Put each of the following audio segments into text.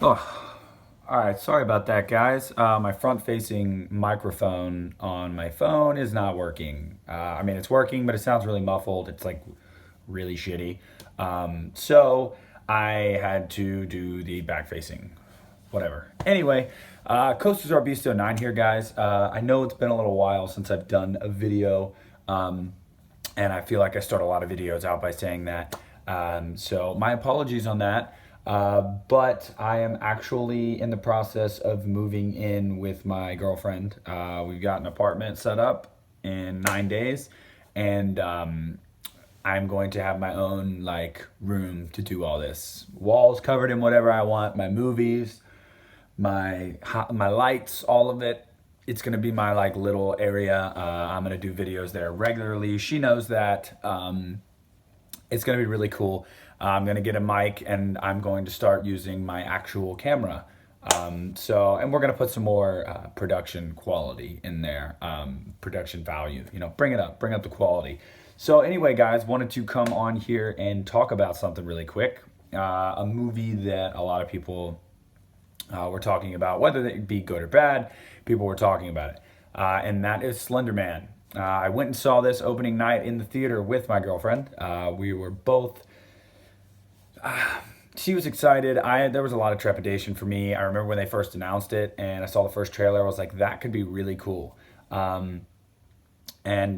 Oh, all right. Sorry about that, guys. My front-facing microphone on my phone is not working. I mean, it's working, but it sounds really muffled. It's like really shitty. So I had to do the back-facing, whatever. Anyway, Coasters are Beast 09 here, guys. I know it's been a little while since I've done a video, and I feel like I start a lot of videos out by saying that. So my apologies on that. But I am actually in the process of moving in with my girlfriend. We've got an apartment set up in 9 days, and I'm going to have my own like room to do all this. Walls covered in whatever I want, my movies, my lights, all of it. It's gonna be my like little area. I'm gonna do videos there regularly. She knows that. It's gonna be really cool. I'm gonna get a mic and I'm going to start using my actual camera. And we're gonna put some more production quality in there, production value. You know, bring up the quality. So anyway, guys, wanted to come on here and talk about something really quick. A movie that a lot of people were talking about, whether it be good or bad, people were talking about it, and that is Slenderman. I went and saw this opening night in the theater with my girlfriend. We were both. She was excited. There was a lot of trepidation for me. I remember when they first announced it, and I saw the first trailer. I was like, that could be really cool. And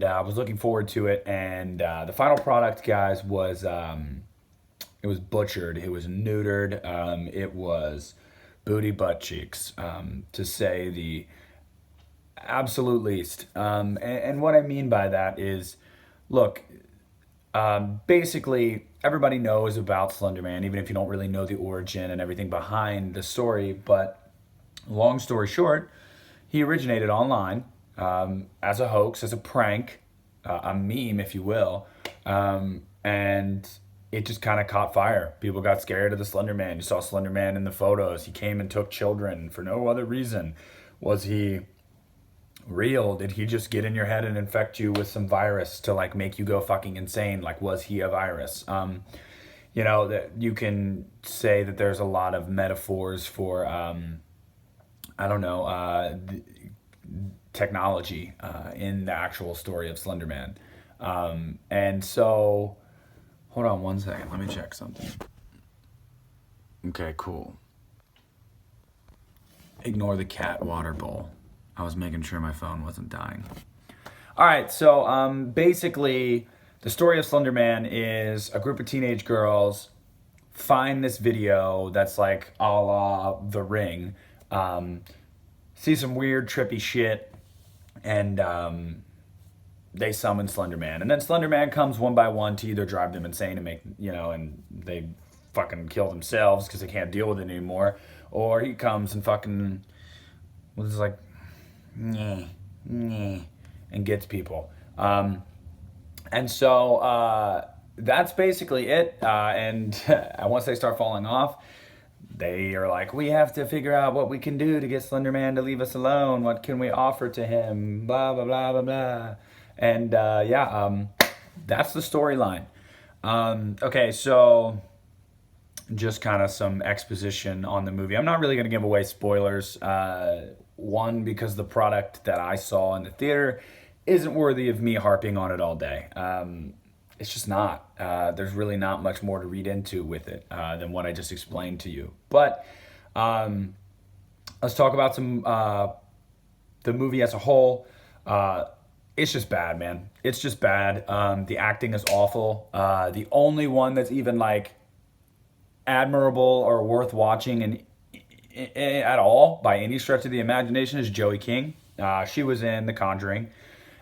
I was looking forward to it. And the final product, guys, was it was butchered. It was neutered. It was booty butt cheeks, to say the absolute least. And what I mean by that is, look, basically everybody knows about Slenderman, even if you don't really know the origin and everything behind the story. But long story short, he originated online, as a hoax, as a prank, a meme, if you will, and it just kind of caught fire. People got scared of the Slender Man. You saw Slender Man in the photos. He came and took children for no other reason. Was he real? Did he just get in your head and infect you with some virus to like make you go fucking insane? Like, was he a virus? You know, that you can say that there's a lot of metaphors for, I don't know, technology in the actual story of Slender Man. And so, hold on one second. Let me check something. Okay, cool. Ignore the cat water bowl. I was making sure my phone wasn't dying. All right, so basically, the story of Slender Man is a group of teenage girls find this video that's like a la The Ring, see some weird, trippy shit, and they summon Slender Man. And then Slender Man comes one by one to either drive them insane and make, you know, and they fucking kill themselves because they can't deal with it anymore, or he comes and fucking was like, and gets people. And so that's basically it. And once they start falling off, they are like, we have to figure out what we can do to get Slender Man to leave us alone. What can we offer to him? Blah, blah, blah, blah, blah. And that's the storyline. Okay, so just kind of some exposition on the movie. I'm not really going to give away spoilers. One, because the product that I saw in the theater isn't worthy of me harping on it all day. It's just not. There's really not much more to read into with it than what I just explained to you. But let's talk about some the movie as a whole. It's just bad, man. It's just bad. The acting is awful. The only one that's even like admirable or worth watching and at all by any stretch of the imagination is Joey King. She was in The Conjuring,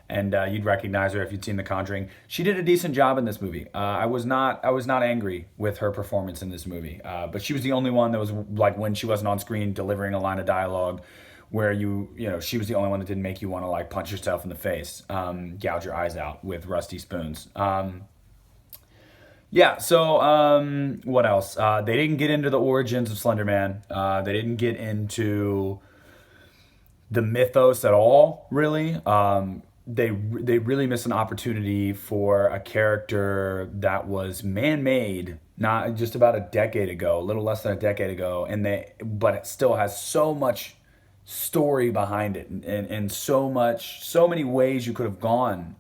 and you'd recognize her if you'd seen The Conjuring. She did a decent job in this movie. I was not angry with her performance in this movie, but she was the only one that was like, when she wasn't on screen delivering a line of dialogue where you know, she was the only one that didn't make you want to like punch yourself in the face, gouge your eyes out with rusty spoons. Yeah, so what else? They didn't get into the origins of Slender Man. They didn't get into the mythos at all, really. they really missed an opportunity for a character that was man-made not just about a decade ago, a little less than a decade ago, but it still has so much story behind it, and so many ways you could have gone,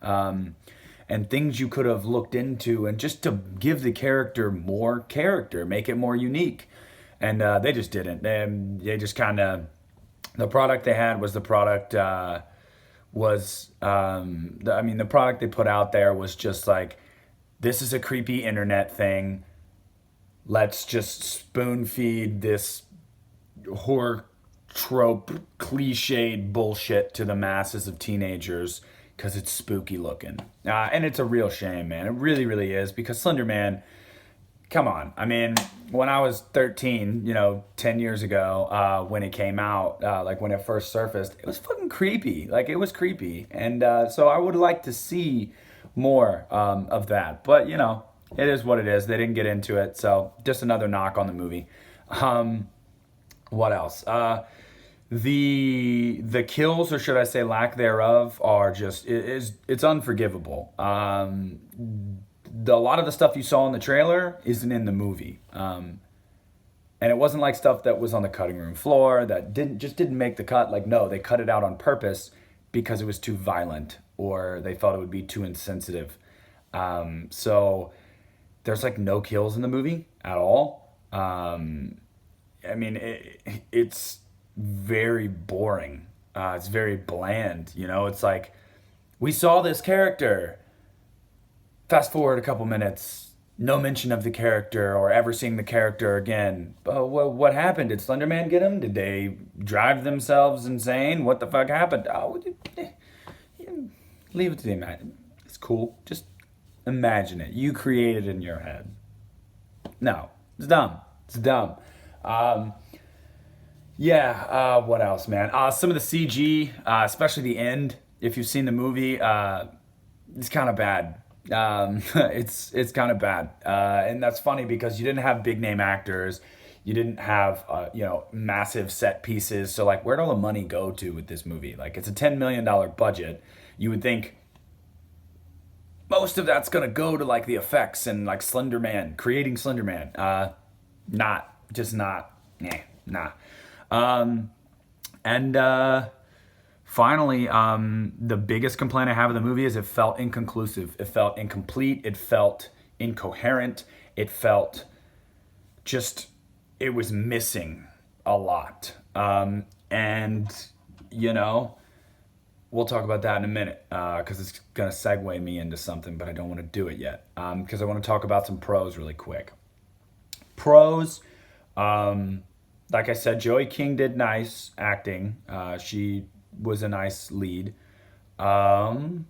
and things you could have looked into, and just to give the character more character, make it more unique. And they just didn't. They just kind of, the product they had was the product. The product they put out there was just like, this is a creepy internet thing. Let's just spoon feed this horror trope, cliched bullshit to the masses of teenagers because it's spooky looking. And it's a real shame, man. It really, really is, because Slender Man, come on. I mean, when I was 13, 10 years ago, when it came out, like when it first surfaced, it was fucking creepy. Like, it was creepy. And so I would like to see more of that. But, it is what it is. They didn't get into it. So just another knock on the movie. What else? The kills, or should I say lack thereof, are just, it's unforgivable. A lot of the stuff you saw in the trailer isn't in the movie. And it wasn't like stuff that was on the cutting room floor that didn't make the cut. Like, no, they cut it out on purpose because it was too violent, or they thought it would be too insensitive. So there's like no kills in the movie at all. It's very boring. It's very bland. It's like, we saw this character. Fast forward a couple minutes, no mention of the character or ever seeing the character again. What happened? Did Slenderman get him? Did they drive themselves insane? What the fuck happened? Leave it to the imagine. It's cool. Just imagine it. You create it in your head. No, it's dumb. It's dumb. What else, man? Some of the CG, especially the end, if you've seen the movie, it's kind of bad. It's kind of bad. And that's funny because you didn't have big name actors. You didn't have, massive set pieces. So, like, where'd all the money go to with this movie? Like, it's a $10 million budget. You would think most of that's going to go to, like, the effects and, like, Slenderman, creating Slenderman. Nah. Finally, the biggest complaint I have of the movie is it felt inconclusive. It felt incomplete. It felt incoherent. It felt just, it was missing a lot. We'll talk about that in a minute, because it's going to segue me into something, but I don't want to do it yet, because I want to talk about some pros really quick. Pros, like I said, Joey King did nice acting. She was a nice lead. The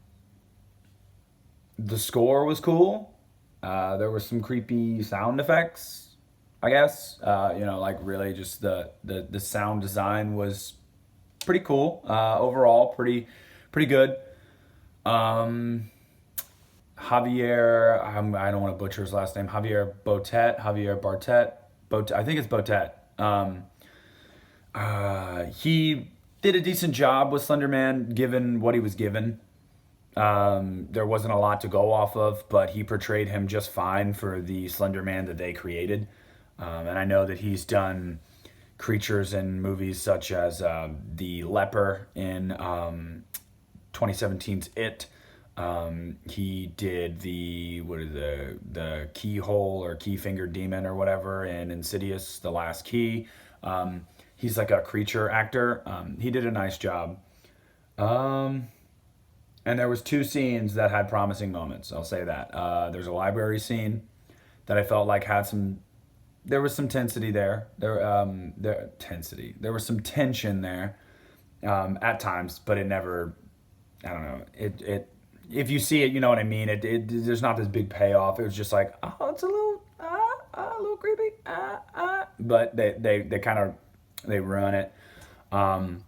score was cool. There were some creepy sound effects, I guess. Really just the sound design was pretty cool. Overall, pretty good. Javier, I don't want to butcher his last name. Javier Bartet. I think it's Botet. He did a decent job with Slenderman, given what he was given. There wasn't a lot to go off of, but he portrayed him just fine for the Slenderman that they created. And I know that he's done creatures in movies such as the Leper in 2017's It. He did the keyhole or key finger demon or whatever in Insidious, The Last Key. He's like a creature actor. He did a nice job. And there was 2 scenes that had promising moments. I'll say that. There's a library scene that I felt like there was some tensity there. There was some tension there at times, but it never. I don't know. It. If you see it, you know what I mean. There's not this big payoff. It was just like, oh, it's a little creepy. But they ruin it. And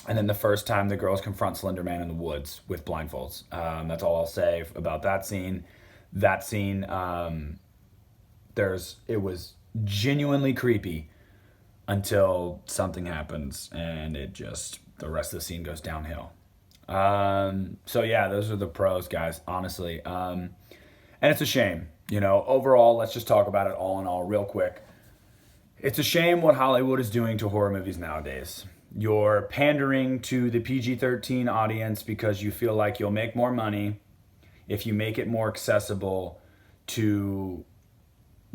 then the first time the girls confront Slenderman in the woods with blindfolds. That's all I'll say about that scene. That scene, it was genuinely creepy until something happens, and the rest of the scene goes downhill. So yeah, those are the pros, guys, honestly. And it's a shame, overall, let's just talk about it all in all real quick. It's a shame what Hollywood is doing to horror movies nowadays. You're pandering to the PG-13 audience because you feel like you'll make more money if you make it more accessible to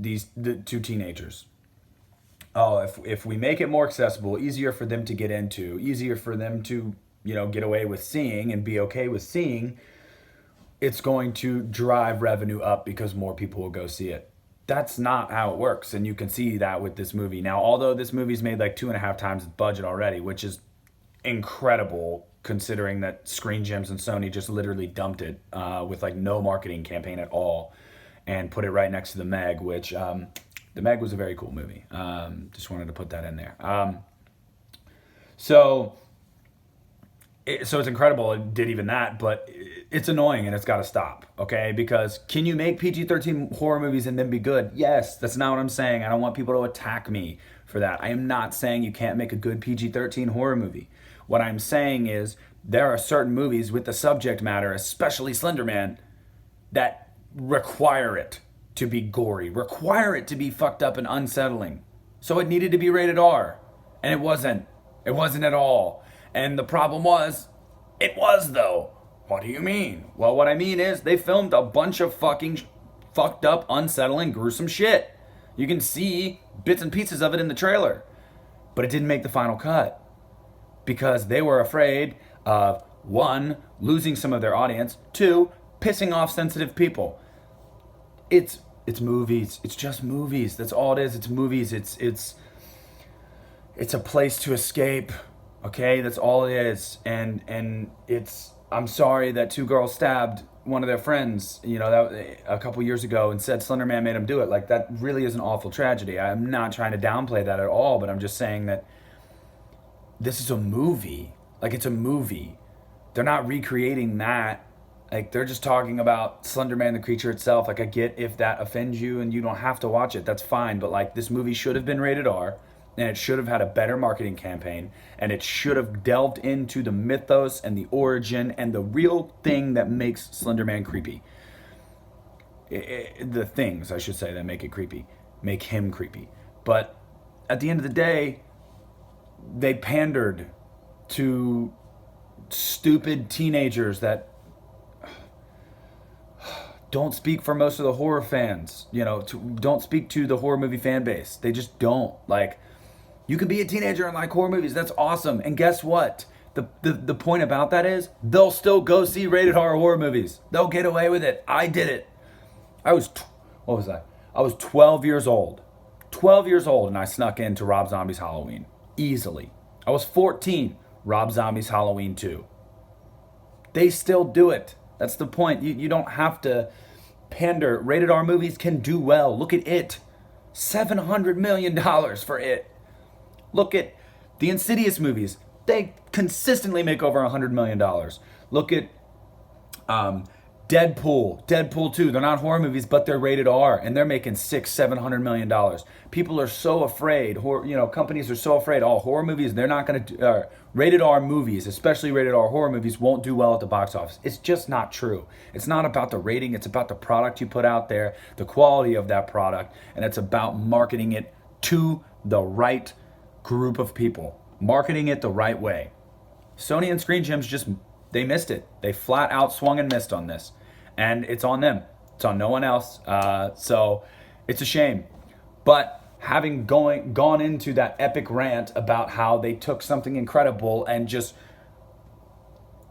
to teenagers. Oh, if we make it more accessible, easier for them to get into, easier for them to, get away with seeing and be okay with seeing, it's going to drive revenue up because more people will go see it. That's not how it works, and you can see that with this movie. Now, although this movie's made like 2.5 times its budget already, which is incredible considering that Screen Gems and Sony just literally dumped it with like no marketing campaign at all and put it right next to The Meg, which The Meg was a very cool movie. Just wanted to put that in there. So it's incredible it did even that, but it's annoying and it's got to stop, okay? Because can you make PG-13 horror movies and then be good? Yes, that's not what I'm saying. I don't want people to attack me for that. I am not saying you can't make a good PG-13 horror movie. What I'm saying is there are certain movies with the subject matter, especially SlenderMan, that require it to be gory, require it to be fucked up and unsettling. So it needed to be rated R, and it wasn't. It wasn't at all. And the problem was, it was though. What do you mean? Well, what I mean is they filmed a bunch of fucking fucked up, unsettling, gruesome shit. You can see bits and pieces of it in the trailer. But it didn't make the final cut because they were afraid of, one, losing some of their audience, two, pissing off sensitive people. It's movies. It's just movies. That's all it is. It's movies. It's a place to escape. Okay, that's all it is. And it's, I'm sorry that two girls stabbed one of their friends, that a couple years ago and said SlenderMan made them do it. Like, that really is an awful tragedy. I'm not trying to downplay that at all, but I'm just saying that this is a movie. Like, it's a movie. They're not recreating that. Like, they're just talking about SlenderMan, the creature itself. Like, I get if that offends you and you don't have to watch it, that's fine. But, like, this movie should have been rated R, and it should have had a better marketing campaign, and it should have delved into the mythos and the origin and the real thing that makes SlenderMan creepy. The things, I should say, that make it creepy, make him creepy. But at the end of the day, they pandered to stupid teenagers that don't speak for most of the horror fans, don't speak to the horror movie fan base. They just don't. Like, you can be a teenager and like horror movies. That's awesome. And guess what? The point about that is they'll still go see rated R horror movies. They'll get away with it. I did it. What was I? I was 12 years old. 12 years old, and I snuck into Rob Zombie's Halloween. Easily. I was 14. Rob Zombie's Halloween 2. They still do it. That's the point. You don't have to pander. Rated R movies can do well. Look at it. $700 million for it. Look at the Insidious movies. They consistently make over $100 million. Look at Deadpool 2. They're not horror movies, but they're rated R, and they're making $600-700 million. People are so afraid. Companies are so afraid. Oh, horror movies, they're not going to rated R movies, especially rated R horror movies, won't do well at the box office. It's just not true. It's not about the rating. It's about the product you put out there, the quality of that product, and it's about marketing it to the right group of people, marketing it the right way. Sony and Screen Gems they missed it. They flat out swung and missed on this, and it's on them. It's on no one else. So it's a shame. But having gone into that epic rant about how they took something incredible and just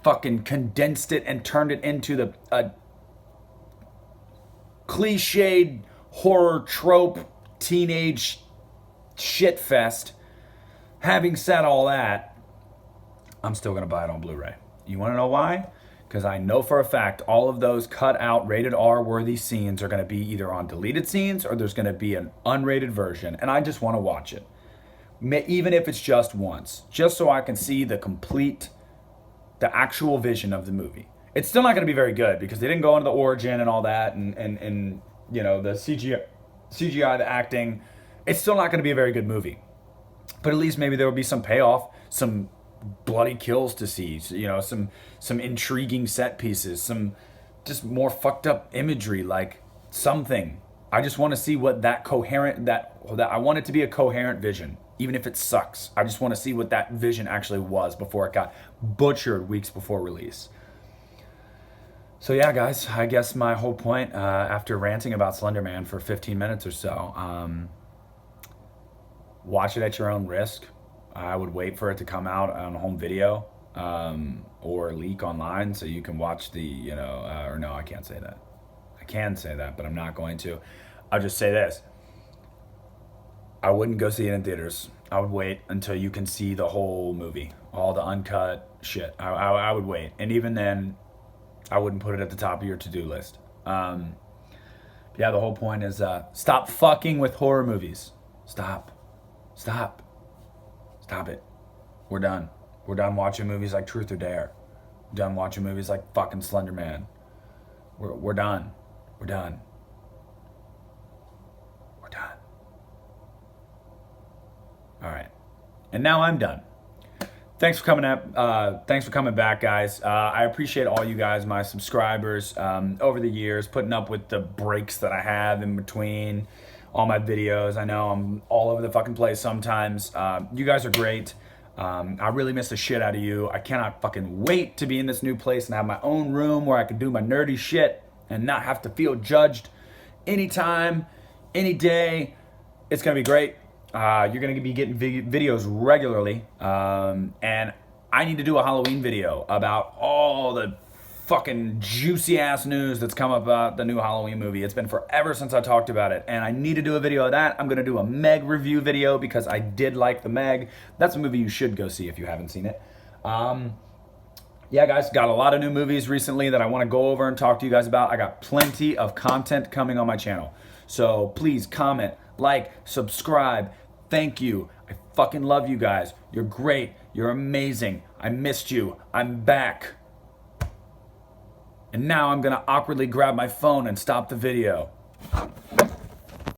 fucking condensed it and turned it into a cliched horror trope teenage shit fest. Having said all that, I'm still going to buy it on Blu-ray. You want to know why? Because I know for a fact all of those cut out rated R worthy scenes are going to be either on deleted scenes or there's going to be an unrated version. And I just want to watch it. Even if it's just once. Just so I can see the actual vision of the movie. It's still not going to be very good because they didn't go into the origin and all that and the CGI, the acting. It's still not going to be a very good movie. But at least maybe there will be some payoff, some bloody kills to see, you know, some intriguing set pieces, some just more fucked up imagery, like something. I just want to see what that coherent that I want it to be a coherent vision, even if it sucks. I just want to see what that vision actually was before it got butchered weeks before release. So yeah, guys, I guess my whole point after ranting about SLENDERMAN for 15 minutes or so, watch it at your own risk. I would wait for it to come out on home video or leak online so you can watch the, you know, or no, I can't say that. I can say that, but I'm not going to. I'll just say this. I wouldn't go see it in theaters. I would wait until you can see the whole movie, all the uncut shit. I would wait. And even then, I wouldn't put it at the top of your to-do list. Yeah, the whole point is stop fucking with horror movies. Stop it. We're done. We're done watching movies like Truth or Dare. We're done watching movies like fucking SLENDERMAN. We're done. We're done. We're done. All right. And now I'm done. Thanks for coming back, guys. I appreciate all you guys, my subscribers, over the years, putting up with the breaks that I have in between all my videos. I know I'm all over the fucking place sometimes. You guys are great. I really miss the shit out of you. I cannot fucking wait to be in this new place and have my own room where I can do my nerdy shit and not have to feel judged anytime, any day. It's gonna be great. You're gonna be getting videos regularly, and I need to do a Halloween video about all the fucking juicy ass news that's come about the new Halloween movie. It's been forever since I talked about it, and I need to do a video of that. I'm gonna do a Meg review video because I did like the Meg. That's a movie you should go see if you haven't seen it. Yeah, guys, got a lot of new movies recently that I want to go over and talk to you guys about. I got plenty of content coming on my channel, so please comment, like, subscribe. Thank you. I fucking love you guys. You're great. You're amazing. I missed you. I'm back. And now I'm gonna awkwardly grab my phone and stop the video.